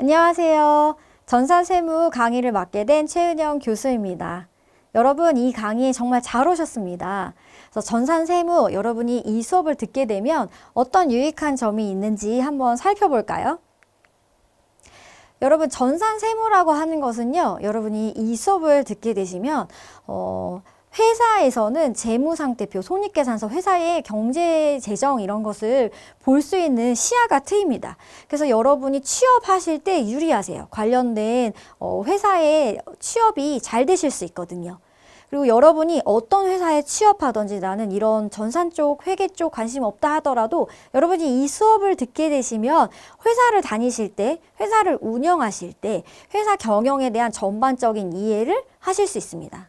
안녕하세요. 전산세무 강의를 맡게 된 최은영 교수입니다. 여러분, 이 강의에 정말 잘 오셨습니다. 그래서 전산세무, 여러분이 이 수업을 듣게 되면 어떤 유익한 점이 있는지 한번 살펴볼까요? 여러분, 전산세무라고 하는 것은요, 여러분이 이 수업을 듣게 되시면 회사에서는 재무상태표, 손익계산서, 회사의 경제 재정 이런 것을 볼 수 있는 시야가 트입니다. 그래서 여러분이 취업하실 때 유리하세요. 관련된 회사에 취업이 잘 되실 수 있거든요. 그리고 여러분이 어떤 회사에 취업하든지 나는 이런 전산 쪽, 회계 쪽 관심 없다 하더라도 여러분이 이 수업을 듣게 되시면 회사를 다니실 때, 회사를 운영하실 때, 회사 경영에 대한 전반적인 이해를 하실 수 있습니다.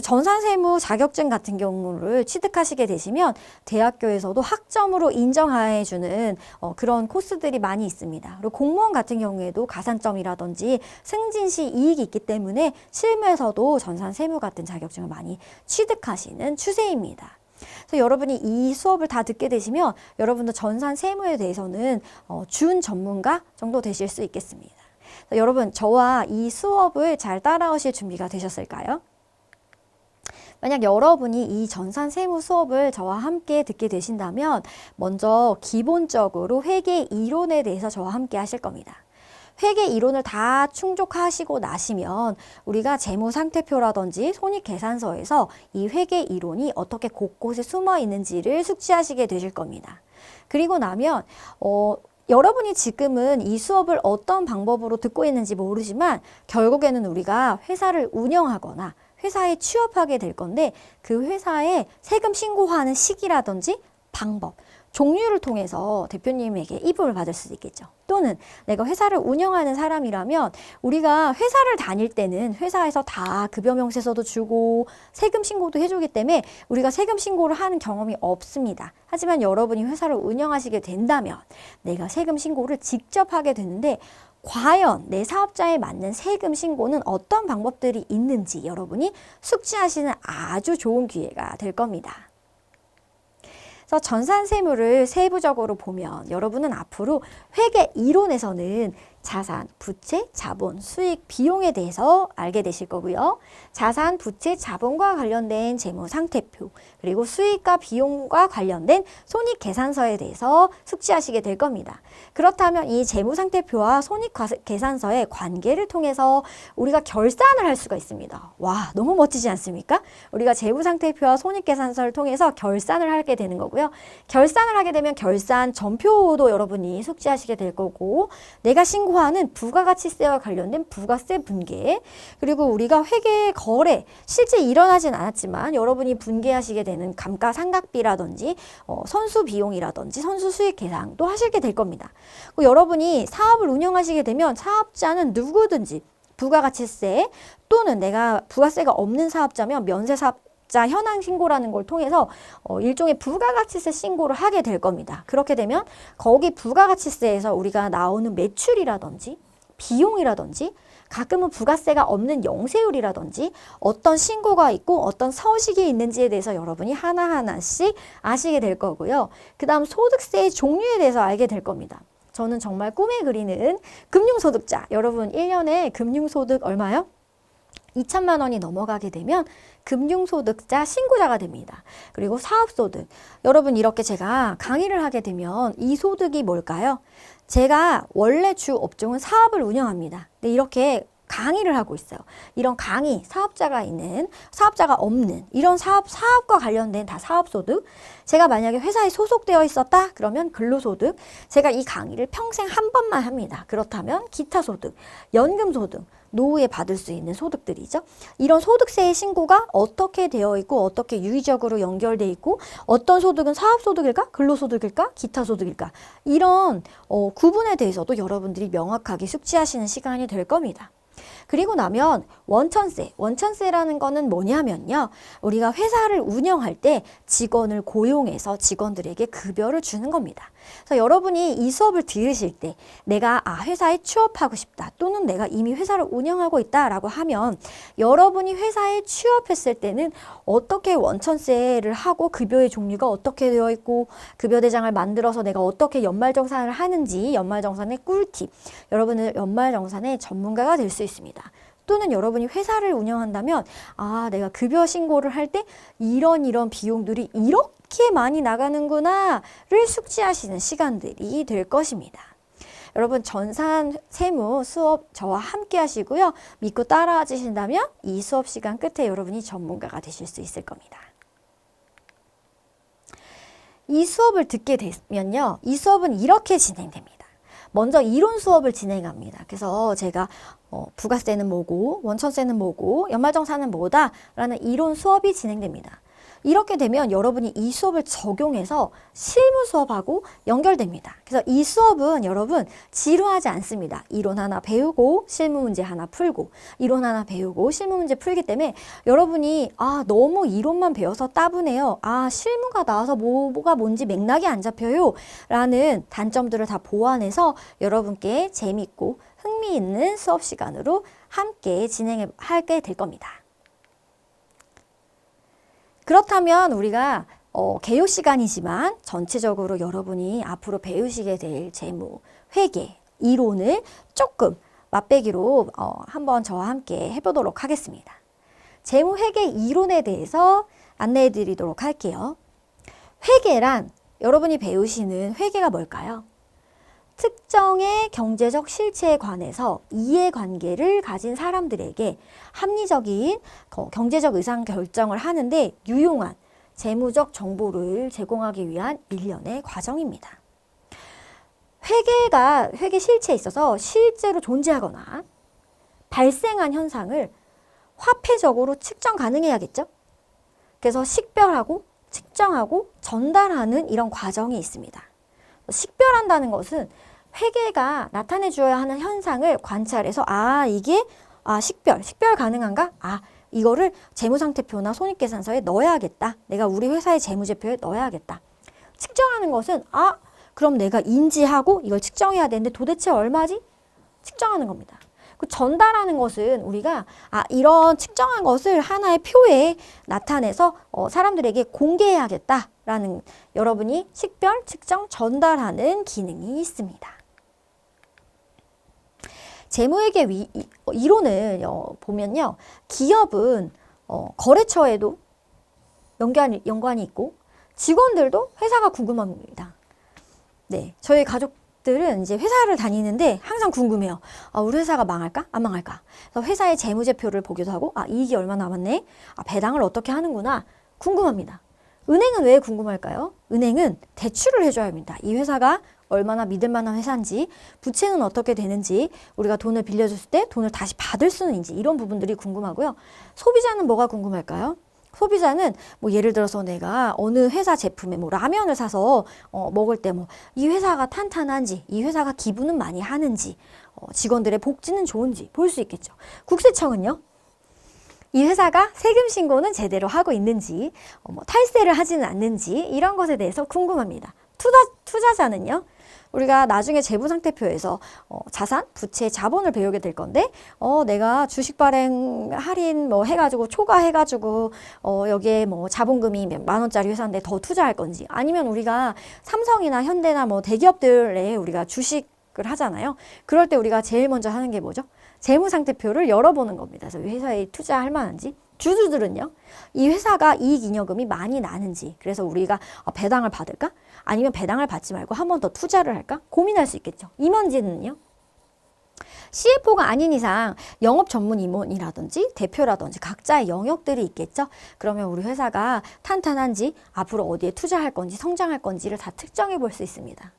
전산세무 자격증 같은 경우를 취득하시게 되시면 대학교에서도 학점으로 인정해주는 그런 코스들이 많이 있습니다. 그리고 공무원 같은 경우에도 가산점이라든지 승진시 이익이 있기 때문에 실무에서도 전산세무 같은 자격증을 많이 취득하시는 추세입니다. 그래서 여러분이 이 수업을 다 듣게 되시면 여러분도 전산세무에 대해서는 준 전문가 정도 되실 수 있겠습니다. 여러분, 저와 이 수업을 잘 따라오실 준비가 되셨을까요? 만약 여러분이 이 전산세무 수업을 저와 함께 듣게 되신다면 먼저 기본적으로 회계 이론에 대해서 저와 함께 하실 겁니다. 회계 이론을 다 충족하시고 나시면 우리가 재무상태표라든지 손익계산서에서 이 회계 이론이 어떻게 곳곳에 숨어 있는지를 숙지하시게 되실 겁니다. 그리고 나면 여러분이 지금은 이 수업을 어떤 방법으로 듣고 있는지 모르지만 결국에는 우리가 회사를 운영하거나 회사에 취업하게 될 건데 그 회사에 세금 신고하는 시기라든지 방법, 종류를 통해서 대표님에게 이불을 받을 수도 있겠죠. 또는 내가 회사를 운영하는 사람이라면 우리가 회사를 다닐 때는 회사에서 다 급여명세서도 주고 세금 신고도 해주기 때문에 우리가 세금 신고를 하는 경험이 없습니다. 하지만 여러분이 회사를 운영하시게 된다면 내가 세금 신고를 직접 하게 되는데 과연 내 사업자에 맞는 세금 신고는 어떤 방법들이 있는지 여러분이 숙지하시는 아주 좋은 기회가 될 겁니다. 그래서 전산세무를 세부적으로 보면 여러분은 앞으로 회계 이론에서는 자산, 부채, 자본, 수익, 비용에 대해서 알게 되실 거고요. 자산, 부채, 자본과 관련된 재무상태표, 그리고 수익과 비용과 관련된 손익계산서에 대해서 숙지하시게 될 겁니다. 그렇다면 이 재무상태표와 손익계산서의 관계를 통해서 우리가 결산을 할 수가 있습니다. 와, 너무 멋지지 않습니까? 우리가 재무상태표와 손익계산서를 통해서 결산을 하게 되는 거고요. 결산을 하게 되면 결산 전표도 여러분이 숙지하시게 될 거고, 내가 신고하는 부가가치세와 관련된 부가세 분계, 그리고 우리가 회계 거래 실제 일어나진 않았지만 여러분이 분계하시게 되는 감가상각비라든지 선수 비용이라든지 선수 수익 계산도 하시게 될 겁니다. 여러분이 사업을 운영하시게 되면 사업자는 누구든지 부가가치세 또는 내가 부가세가 없는 사업자면 면세사업자 현황 신고라는 걸 통해서 일종의 부가가치세 신고를 하게 될 겁니다. 그렇게 되면 거기 부가가치세에서 우리가 나오는 매출이라든지 비용이라든지 가끔은 부가세가 없는 영세율이라든지 어떤 신고가 있고 어떤 서식이 있는지에 대해서 여러분이 하나하나씩 아시게 될 거고요. 그 다음 소득세의 종류에 대해서 알게 될 겁니다. 저는 정말 꿈에 그리는 금융소득자. 여러분 1년에 금융소득 얼마요? 2천만 원이 넘어가게 되면 금융소득자 신고자가 됩니다. 그리고 사업소득. 여러분 이렇게 제가 강의를 하게 되면 이 소득이 뭘까요? 제가 원래 주 업종은 사업을 운영합니다. 근데 이렇게 강의를 하고 있어요. 이런 강의, 사업자가 있는, 사업자가 없는 이런 사업과 관련된 다 사업소득. 제가 만약에 회사에 소속되어 있었다? 그러면 근로소득. 제가 이 강의를 평생 한 번만 합니다. 그렇다면 기타소득, 연금소득, 노후에 받을 수 있는 소득들이죠. 이런 소득세의 신고가 어떻게 되어 있고 어떻게 유의적으로 연결되어 있고 어떤 소득은 사업소득일까? 근로소득일까? 기타소득일까? 이런 구분에 대해서도 여러분들이 명확하게 숙지하시는 시간이 될 겁니다. 그리고 나면 원천세. 원천세라는 거는 뭐냐면요. 우리가 회사를 운영할 때 직원을 고용해서 직원들에게 급여를 주는 겁니다. 그래서 여러분이 이 수업을 들으실 때 내가 회사에 취업하고 싶다 또는 내가 이미 회사를 운영하고 있다라고 하면 여러분이 회사에 취업했을 때는 어떻게 원천세를 하고 급여의 종류가 어떻게 되어 있고 급여 대장을 만들어서 내가 어떻게 연말정산을 하는지 연말정산의 꿀팁, 여러분은 연말정산의 전문가가 될 수 있습니다. 또는 여러분이 회사를 운영한다면 내가 급여 신고를 할 때 이런 비용들이 이렇게 많이 나가는구나를 숙지하시는 시간들이 될 것입니다. 여러분 전산 세무 수업 저와 함께 하시고요. 믿고 따라와 주신다면 이 수업 시간 끝에 여러분이 전문가가 되실 수 있을 겁니다. 이 수업을 듣게 되면요. 이 수업은 이렇게 진행됩니다. 먼저 이론 수업을 진행합니다. 그래서 제가 부가세는 뭐고 원천세는 뭐고 연말정산은 뭐다 라는 이론 수업이 진행됩니다. 이렇게 되면 여러분이 이 수업을 적용해서 실무 수업하고 연결됩니다. 그래서 이 수업은 여러분 지루하지 않습니다. 이론 하나 배우고 실무 문제 하나 풀고 이론 하나 배우고 실무 문제 풀기 때문에 여러분이 너무 이론만 배워서 따분해요. 실무가 나와서 뭐가 뭔지 맥락이 안 잡혀요. 라는 단점들을 다 보완해서 여러분께 재밌고 흥미있는 수업 시간으로 함께 진행하게 될 겁니다. 그렇다면 우리가 개요 시간이지만 전체적으로 여러분이 앞으로 배우시게 될 재무, 회계, 이론을 조금 맛배기로 한번 저와 함께 해보도록 하겠습니다. 재무, 회계, 이론에 대해서 안내해 드리도록 할게요. 회계란 여러분이 배우시는 회계가 뭘까요? 특정의 경제적 실체에 관해서 이해관계를 가진 사람들에게 합리적인 경제적 의사결정을 하는데 유용한 재무적 정보를 제공하기 위한 일련의 과정입니다. 회계 실체에 있어서 실제로 존재하거나 발생한 현상을 화폐적으로 측정 가능해야겠죠? 그래서 식별하고 측정하고 전달하는 이런 과정이 있습니다. 식별한다는 것은 회계가 나타내 주어야 하는 현상을 관찰해서 이게 식별 가능한가? 이거를 재무상태표나 손익계산서에 넣어야겠다. 내가 우리 회사의 재무제표에 넣어야겠다. 측정하는 것은 그럼 내가 인지하고 이걸 측정해야 되는데 도대체 얼마지? 측정하는 겁니다. 그 전달하는 것은 우리가 이런 측정한 것을 하나의 표에 나타내서 사람들에게 공개해야겠다라는 여러분이 식별, 측정, 전달하는 기능이 있습니다. 재무회계 이론을 보면요. 기업은 거래처에도 연관이 있고 직원들도 회사가 궁금합니다. 네, 저희 가족들은 이제 회사를 다니는데 항상 궁금해요. 우리 회사가 망할까? 안 망할까? 그래서 회사의 재무제표를 보기도 하고 이익이 얼마 남았네? 배당을 어떻게 하는구나? 궁금합니다. 은행은 왜 궁금할까요? 은행은 대출을 해줘야 합니다. 이 회사가 얼마나 믿을 만한 회사인지, 부채는 어떻게 되는지, 우리가 돈을 빌려줬을 때 돈을 다시 받을 수는 있는지 이런 부분들이 궁금하고요. 소비자는 뭐가 궁금할까요? 소비자는 예를 들어서 내가 어느 회사 제품에 라면을 사서 먹을 때 이 회사가 탄탄한지, 이 회사가 기부는 많이 하는지, 직원들의 복지는 좋은지 볼 수 있겠죠. 국세청은요. 이 회사가 세금 신고는 제대로 하고 있는지, 탈세를 하지는 않는지 이런 것에 대해서 궁금합니다. 투자자는요. 우리가 나중에 재무상태표에서 자산, 부채, 자본을 배우게 될 건데 내가 주식 발행 할인 해가지고 초과해가지고 여기에 자본금이 몇만 원짜리 회사인데 더 투자할 건지 아니면 우리가 삼성이나 현대나 대기업들에 우리가 주식을 하잖아요. 그럴 때 우리가 제일 먼저 하는 게 뭐죠? 재무상태표를 열어보는 겁니다. 그래서 이 회사에 투자할 만한지. 주주들은요. 이 회사가 이익잉여금이 많이 나는지 그래서 우리가 배당을 받을까? 아니면 배당을 받지 말고 한 번 더 투자를 할까? 고민할 수 있겠죠. 임원진은요. CFO가 아닌 이상 영업 전문 임원이라든지 대표라든지 각자의 영역들이 있겠죠. 그러면 우리 회사가 탄탄한지 앞으로 어디에 투자할 건지 성장할 건지를 다 특정해 볼 수 있습니다.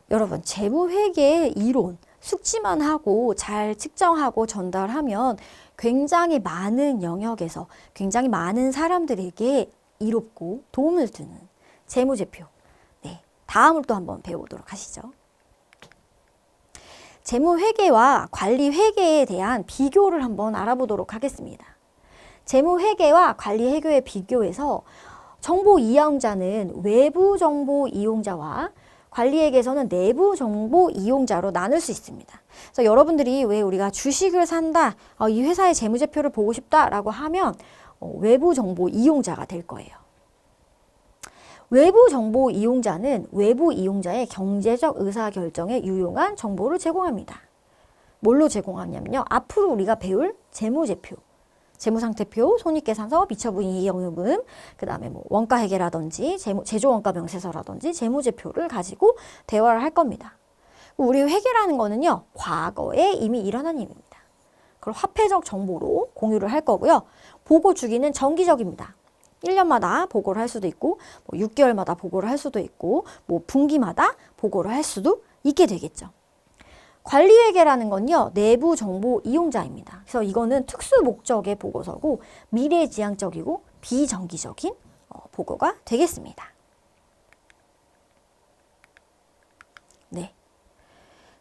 여러분 재무회계 이론 숙지만 하고 잘 측정하고 전달하면 굉장히 많은 영역에서 굉장히 많은 사람들에게 이롭고 도움을 주는 재무제표. 네, 다음을 또 한번 배워보도록 하시죠. 재무회계와 관리회계에 대한 비교를 한번 알아보도록 하겠습니다. 재무회계와 관리회계의 비교에서 정보 이용자는 외부 정보 이용자와 관리회계에서는 내부 정보 이용자로 나눌 수 있습니다. 그래서 여러분들이 왜 우리가 주식을 산다, 이 회사의 재무제표를 보고 싶다라고 하면 외부 정보 이용자가 될 거예요. 외부 정보 이용자는 외부 이용자의 경제적 의사결정에 유용한 정보를 제공합니다. 뭘로 제공하냐면요. 앞으로 우리가 배울 재무제표, 재무상태표, 손익계산서, 미처분이익여금, 그 다음에 뭐 원가회계라든지 제조원가 명세서라든지 재무제표를 가지고 대화를 할 겁니다. 우리 회계라는 거는요. 과거에 이미 일어난 일입니다. 그걸 화폐적 정보로 공유를 할 거고요. 보고 주기는 정기적입니다. 1년마다 보고를 할 수도 있고, 뭐 6개월마다 보고를 할 수도 있고, 뭐 분기마다 보고를 할 수도 있게 되겠죠. 관리회계라는 건요, 내부 정보 이용자입니다. 그래서 이거는 특수 목적의 보고서고, 미래지향적이고 비정기적인 보고가 되겠습니다. 네.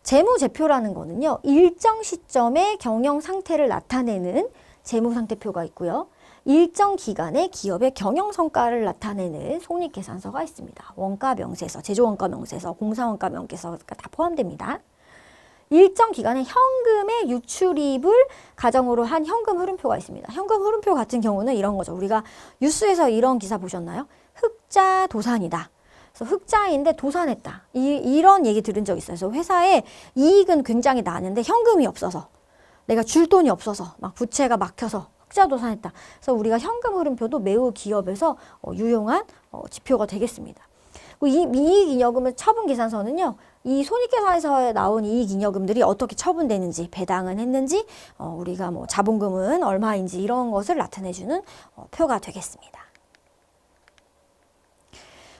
재무제표라는 거는요, 일정 시점의 경영 상태를 나타내는 재무상태표가 있고요. 일정 기간의 기업의 경영 성과를 나타내는 손익계산서가 있습니다. 원가 명세서, 제조원가 명세서, 공사원가 명세서가 다 포함됩니다. 일정 기간의 현금의 유출입을 가정으로 한 현금 흐름표가 있습니다. 현금 흐름표 같은 경우는 이런 거죠. 우리가 뉴스에서 이런 기사 보셨나요? 흑자 도산이다. 그래서 흑자인데 도산했다. 이런 얘기 들은 적 있어요. 그래서 회사의 이익은 굉장히 나는데 현금이 없어서, 내가 줄 돈이 없어서 막 부채가 막혀서 흑자도산했다. 그래서 우리가 현금 흐름표도 매우 기업에서 유용한 지표가 되겠습니다. 이 이익잉여금의 처분계산서는요. 이 손익계산서에 나온 이익잉여금들이 어떻게 처분되는지, 배당은 했는지, 우리가 뭐 자본금은 얼마인지 이런 것을 나타내주는 표가 되겠습니다.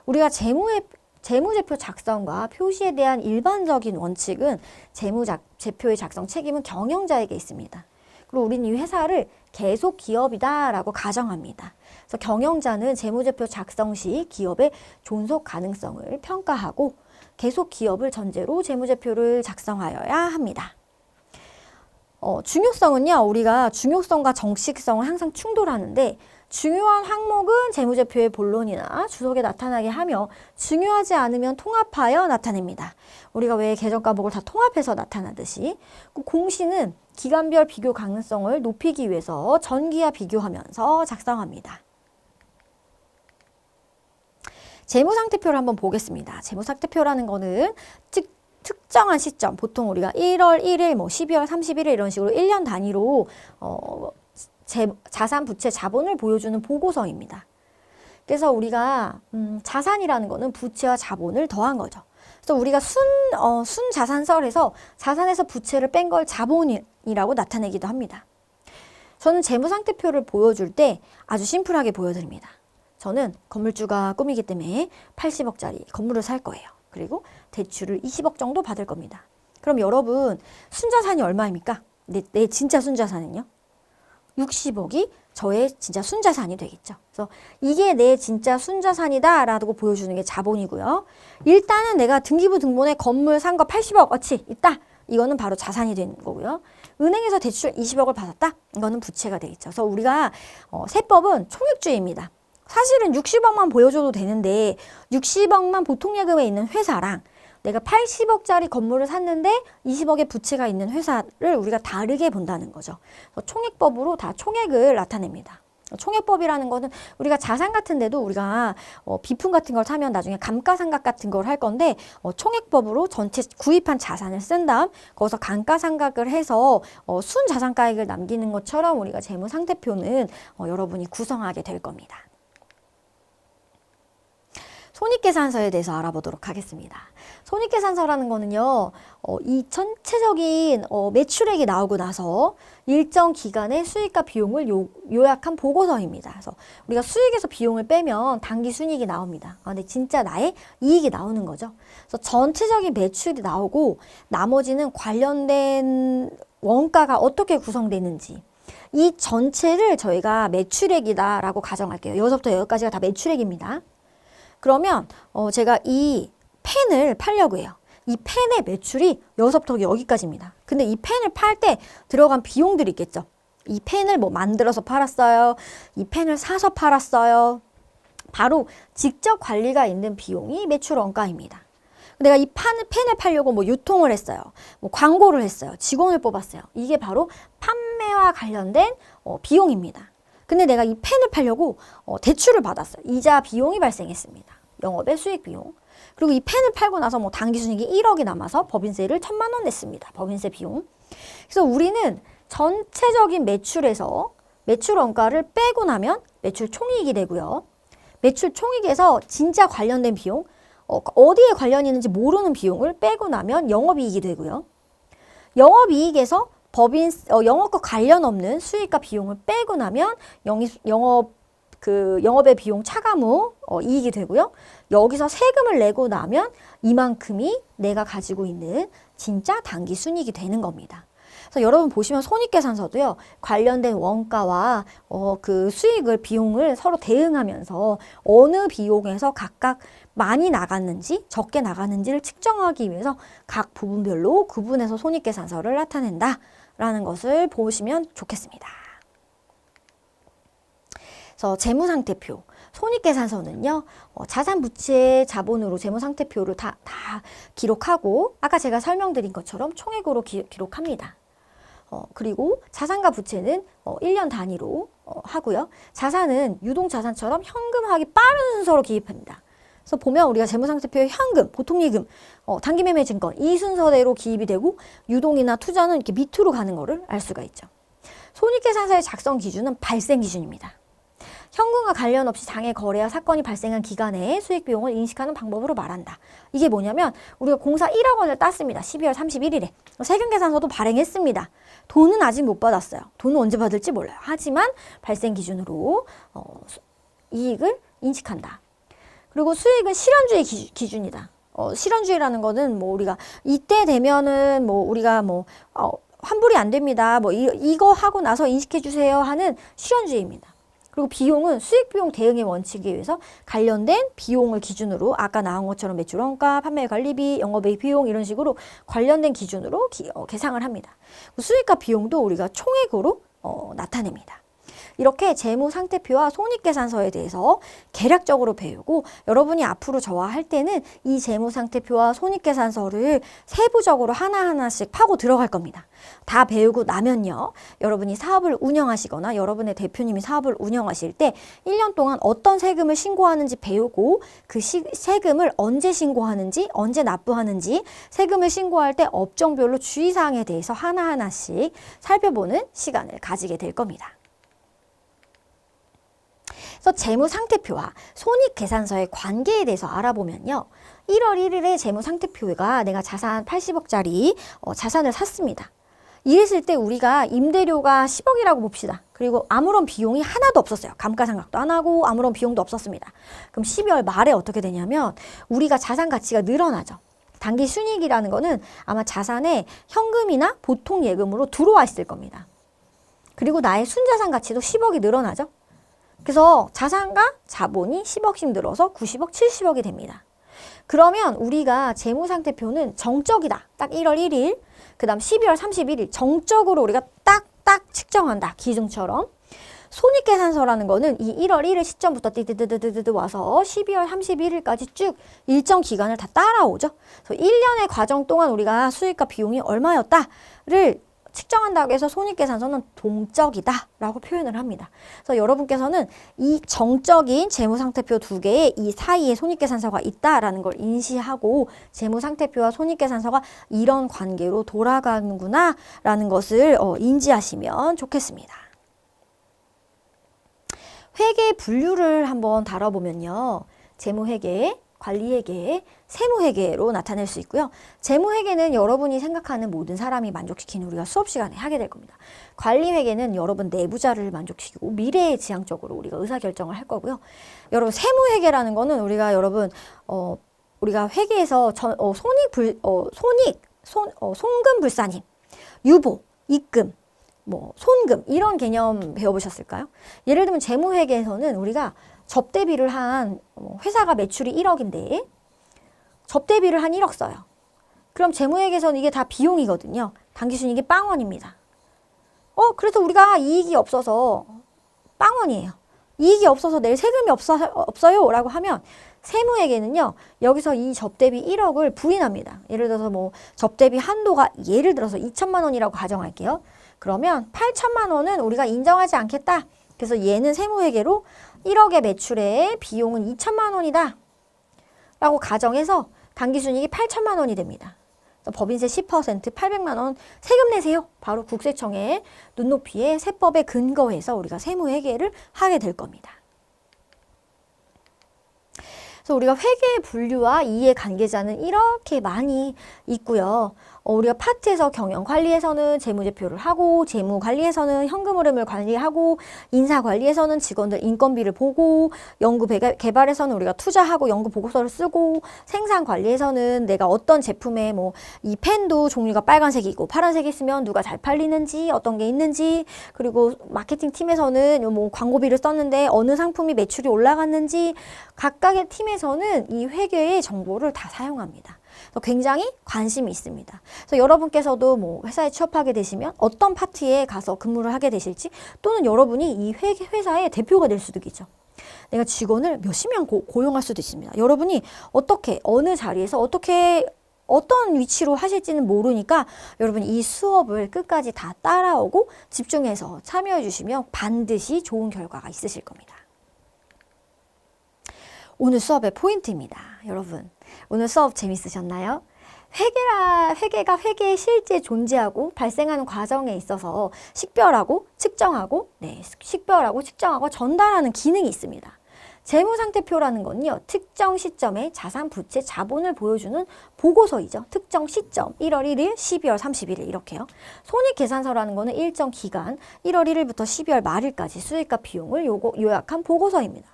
우리가 재무제표 작성과 표시에 대한 일반적인 원칙은 재무제표의 작성 책임은 경영자에게 있습니다. 그리고 우리는 이 회사를 계속 기업이다라고 가정합니다. 그래서 경영자는 재무제표 작성 시 기업의 존속 가능성을 평가하고 계속 기업을 전제로 재무제표를 작성하여야 합니다. 중요성은요, 우리가 중요성과 정식성을 항상 충돌하는데 중요한 항목은 재무제표의 본론이나 주석에 나타나게 하며 중요하지 않으면 통합하여 나타냅니다. 우리가 왜 계정과목을 다 통합해서 나타나듯이 공시는 기간별 비교 가능성을 높이기 위해서 전기와 비교하면서 작성합니다. 재무상태표를 한번 보겠습니다. 재무상태표라는 거는 특정한 시점, 보통 우리가 1월 1일, 뭐 12월 31일 이런 식으로 1년 단위로 자산, 부채, 자본을 보여주는 보고서입니다. 그래서 우리가 자산이라는 거는 부채와 자본을 더한 거죠. 그래서 우리가 순자산설에서 자산에서 부채를 뺀 걸 자본이라고 나타내기도 합니다. 저는 재무상태표를 보여줄 때 아주 심플하게 보여드립니다. 저는 건물주가 꿈이기 때문에 80억짜리 건물을 살 거예요. 그리고 대출을 20억 정도 받을 겁니다. 그럼 여러분, 순자산이 얼마입니까? 내 진짜 순자산은요? 60억이 저의 진짜 순자산이 되겠죠. 그래서 이게 내 진짜 순자산이다 라고 보여주는 게 자본이고요. 일단은 내가 등기부 등본에 건물 산 거 80억 어치 있다. 이거는 바로 자산이 되는 거고요. 은행에서 대출 20억을 받았다. 이거는 부채가 되겠죠. 그래서 우리가 세법은 총액주의입니다. 사실은 60억만 보여줘도 되는데 60억만 보통예금에 있는 회사랑 내가 80억짜리 건물을 샀는데 20억의 부채가 있는 회사를 우리가 다르게 본다는 거죠. 총액법으로 다 총액을 나타냅니다. 총액법이라는 거는 우리가 자산 같은데도 우리가 비품 같은 걸 사면 나중에 감가상각 같은 걸 할 건데 총액법으로 전체 구입한 자산을 쓴 다음 거기서 감가상각을 해서 순자산가액을 남기는 것처럼 우리가 재무상태표는 여러분이 구성하게 될 겁니다. 손익계산서에 대해서 알아보도록 하겠습니다. 손익계산서라는 거는요, 이 전체적인 매출액이 나오고 나서 일정 기간의 수익과 비용을 요약한 보고서입니다. 그래서 우리가 수익에서 비용을 빼면 당기순이익이 나옵니다. 근데 진짜 나의 이익이 나오는 거죠. 그래서 전체적인 매출이 나오고 나머지는 관련된 원가가 어떻게 구성되는지 이 전체를 저희가 매출액이다라고 가정할게요. 여기서부터 여기까지가 다 매출액입니다. 그러면 제가 이 펜을 팔려고 해요. 이 펜의 매출이 6부터 여기까지입니다. 근데 이 펜을 팔 때 들어간 비용들이 있겠죠. 이 펜을 뭐 만들어서 팔았어요. 이 펜을 사서 팔았어요. 바로 직접 관리가 있는 비용이 매출 원가입니다. 내가 이 펜을 팔려고 뭐 유통을 했어요. 뭐 광고를 했어요. 직원을 뽑았어요. 이게 바로 판매와 관련된 비용입니다. 근데 내가 이 펜을 팔려고 대출을 받았어요. 이자 비용이 발생했습니다. 영업의 수익 비용. 그리고 이 펜을 팔고 나서 뭐 당기순이익이 1억이 남아서 법인세를 1,000만 원 냈습니다. 법인세 비용. 그래서 우리는 전체적인 매출에서 매출 원가를 빼고 나면 매출 총이익이 되고요. 매출 총이익에서 진짜 관련된 비용, 어디에 관련이 있는지 모르는 비용을 빼고 나면 영업이익이 되고요. 영업이익에서 영업과 관련 없는 수익과 비용을 빼고 나면 영업의 비용 차감 후 이익이 되고요. 여기서 세금을 내고 나면 이만큼이 내가 가지고 있는 진짜 당기 순이익이 되는 겁니다. 그래서 여러분 보시면 손익계산서도요, 관련된 원가와 그 수익을, 비용을 서로 대응하면서 어느 비용에서 각각 많이 나갔는지 적게 나갔는지를 측정하기 위해서 각 부분별로 구분해서 손익계산서를 나타낸다라는 것을 보시면 좋겠습니다. 그래서 재무상태표, 손익계산서는요, 자산, 부채, 자본으로 재무상태표를 다 기록하고 아까 제가 설명드린 것처럼 총액으로 기록합니다. 그리고 자산과 부채는 1년 단위로 하고요. 자산은 유동자산처럼 현금화하기 빠른 순서로 기입합니다. 그래서 보면 우리가 재무상태표에 현금, 보통예금, 단기매매증권 이 순서대로 기입이 되고 유동이나 투자는 이렇게 밑으로 가는 거를 알 수가 있죠. 손익계산서의 작성 기준은 발생 기준입니다. 현금과 관련 없이 장외 거래와 사건이 발생한 기간에 수익 비용을 인식하는 방법으로 말한다. 이게 뭐냐면 우리가 공사 1억 원을 땄습니다. 12월 31일에. 세금계산서도 발행했습니다. 돈은 아직 못 받았어요. 돈은 언제 받을지 몰라요. 하지만 발생 기준으로 이익을 인식한다. 그리고 수익은 실현주의 기준이다. 실현주의라는 거는 뭐 우리가 이때 되면은 뭐 우리가 뭐 환불이 안 됩니다. 뭐 이거 하고 나서 인식해 주세요 하는 실현주의입니다. 그리고 비용은 수익비용 대응의 원칙에 의해서 관련된 비용을 기준으로 아까 나온 것처럼 매출원가, 판매관리비, 영업의 비용 이런 식으로 관련된 기준으로 계상을 합니다. 수익과 비용도 우리가 총액으로 나타냅니다. 이렇게 재무상태표와 손익계산서에 대해서 개략적으로 배우고 여러분이 앞으로 저와 할 때는 이 재무상태표와 손익계산서를 세부적으로 하나하나씩 파고 들어갈 겁니다. 다 배우고 나면요. 여러분이 사업을 운영하시거나 여러분의 대표님이 사업을 운영하실 때 1년 동안 어떤 세금을 신고하는지 배우고 그 세금을 언제 신고하는지, 언제 납부하는지, 세금을 신고할 때 업종별로 주의사항에 대해서 하나하나씩 살펴보는 시간을 가지게 될 겁니다. 그래서 재무상태표와 손익계산서의 관계에 대해서 알아보면요. 1월 1일에 재무상태표가 내가 자산 80억짜리 자산을 샀습니다. 이랬을 때 우리가 임대료가 10억이라고 봅시다. 그리고 아무런 비용이 하나도 없었어요. 감가상각도 안 하고 아무런 비용도 없었습니다. 그럼 12월 말에 어떻게 되냐면 우리가 자산 가치가 늘어나죠. 단기 순이익이라는 거는 아마 자산에 현금이나 보통 예금으로 들어와 있을 겁니다. 그리고 나의 순자산 가치도 10억이 늘어나죠. 그래서 자산과 자본이 10억씩 늘어서 90억, 70억이 됩니다. 그러면 우리가 재무상태표는 정적이다. 딱 1월 1일, 그 다음 12월 31일 정적으로 우리가 딱딱 측정한다. 기준처럼. 손익계산서라는 거는 이 1월 1일 시점부터 띠띠띠띠띠 와서 12월 31일까지 쭉 일정 기간을 다 따라오죠. 그래서 1년의 과정 동안 우리가 수익과 비용이 얼마였다를 측정한다고 해서 손익계산서는 동적이다 라고 표현을 합니다. 그래서 여러분께서는 이 정적인 재무상태표 두 개의 이 사이에 손익계산서가 있다라는 걸 인지하고 재무상태표와 손익계산서가 이런 관계로 돌아가는구나 라는 것을 인지하시면 좋겠습니다. 회계 분류를 한번 다뤄보면요. 재무회계, 관리회계, 세무회계로 나타낼 수 있고요. 재무회계는 여러분이 생각하는 모든 사람이 만족시키는 우리가 수업 시간에 하게 될 겁니다. 관리회계는 여러분 내부자를 만족시키고 미래에 지향적으로 우리가 의사결정을 할 거고요. 여러분 세무회계라는 거는 우리가 여러분 우리가 회계에서 송금 불산임, 유보, 입금, 뭐 손금 이런 개념 배워보셨을까요? 예를 들면 재무회계에서는 우리가 접대비를 한 회사가 매출이 1억인데 접대비를 한 1억 써요. 그럼 재무회계에서는 이게 다 비용이거든요. 당기순이익이 빵원입니다. 그래서 우리가 이익이 없어서 빵원이에요. 이익이 없어서 낼 세금이 없어요 라고 하면 세무회계는요, 여기서 이 접대비 1억을 부인합니다. 예를 들어서 뭐 접대비 한도가 예를 들어서 2천만 원이라고 가정할게요. 그러면 8천만 원은 우리가 인정하지 않겠다. 그래서 얘는 세무회계로 1억의 매출에 비용은 2천만 원이다 라고 가정해서 당기순이익이 8천만 원이 됩니다. 법인세 10% 800만 원 세금 내세요. 바로 국세청의 눈높이에 세법에 근거해서 우리가 세무회계를 하게 될 겁니다. 그래서 우리가 회계의 분류와 이해관계자는 이렇게 많이 있고요. 우리가 파트에서 경영관리에서는 재무제표를 하고, 재무관리에서는 현금 흐름을 관리하고, 인사관리에서는 직원들 인건비를 보고, 연구개발에서는 우리가 투자하고 연구보고서를 쓰고, 생산관리에서는 내가 어떤 제품에 뭐 이 펜도 종류가 빨간색이고 파란색이 있으면 누가 잘 팔리는지, 어떤 게 있는지, 그리고 마케팅 팀에서는 뭐 광고비를 썼는데 어느 상품이 매출이 올라갔는지, 각각의 팀에서는 이 회계의 정보를 다 사용합니다. 굉장히 관심이 있습니다. 그래서 여러분께서도 뭐 회사에 취업하게 되시면 어떤 파트에 가서 근무를 하게 되실지, 또는 여러분이 이 회사의 대표가 될 수도 있죠. 내가 직원을 몇십 명 고용할 수도 있습니다. 여러분이 어떻게, 어느 자리에서 어떻게, 어떤 위치로 하실지는 모르니까 여러분이 이 수업을 끝까지 다 따라오고 집중해서 참여해 주시면 반드시 좋은 결과가 있으실 겁니다. 오늘 수업의 포인트입니다. 여러분, 오늘 수업 재밌으셨나요? 회계가 회계에 실제 존재하고 발생하는 과정에 있어서 식별하고 측정하고 전달하는 기능이 있습니다. 재무상태표라는 건요, 특정 시점에 자산, 부채, 자본을 보여주는 보고서이죠. 특정 시점, 1월 1일, 12월 31일 이렇게요. 손익계산서라는 거는 일정 기간, 1월 1일부터 12월 말일까지 수익과 비용을 요약한 보고서입니다.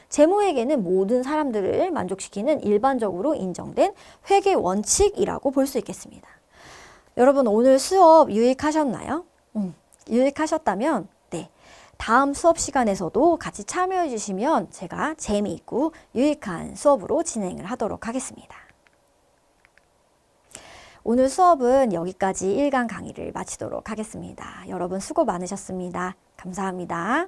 재무회계는 모든 사람들을 만족시키는 일반적으로 인정된 회계 원칙이라고 볼 수 있겠습니다. 여러분, 오늘 수업 유익하셨나요? 유익하셨다면 다음 수업 시간에서도 같이 참여해 주시면 제가 재미있고 유익한 수업으로 진행을 하도록 하겠습니다. 오늘 수업은 여기까지 1강 강의를 마치도록 하겠습니다. 여러분 수고 많으셨습니다. 감사합니다.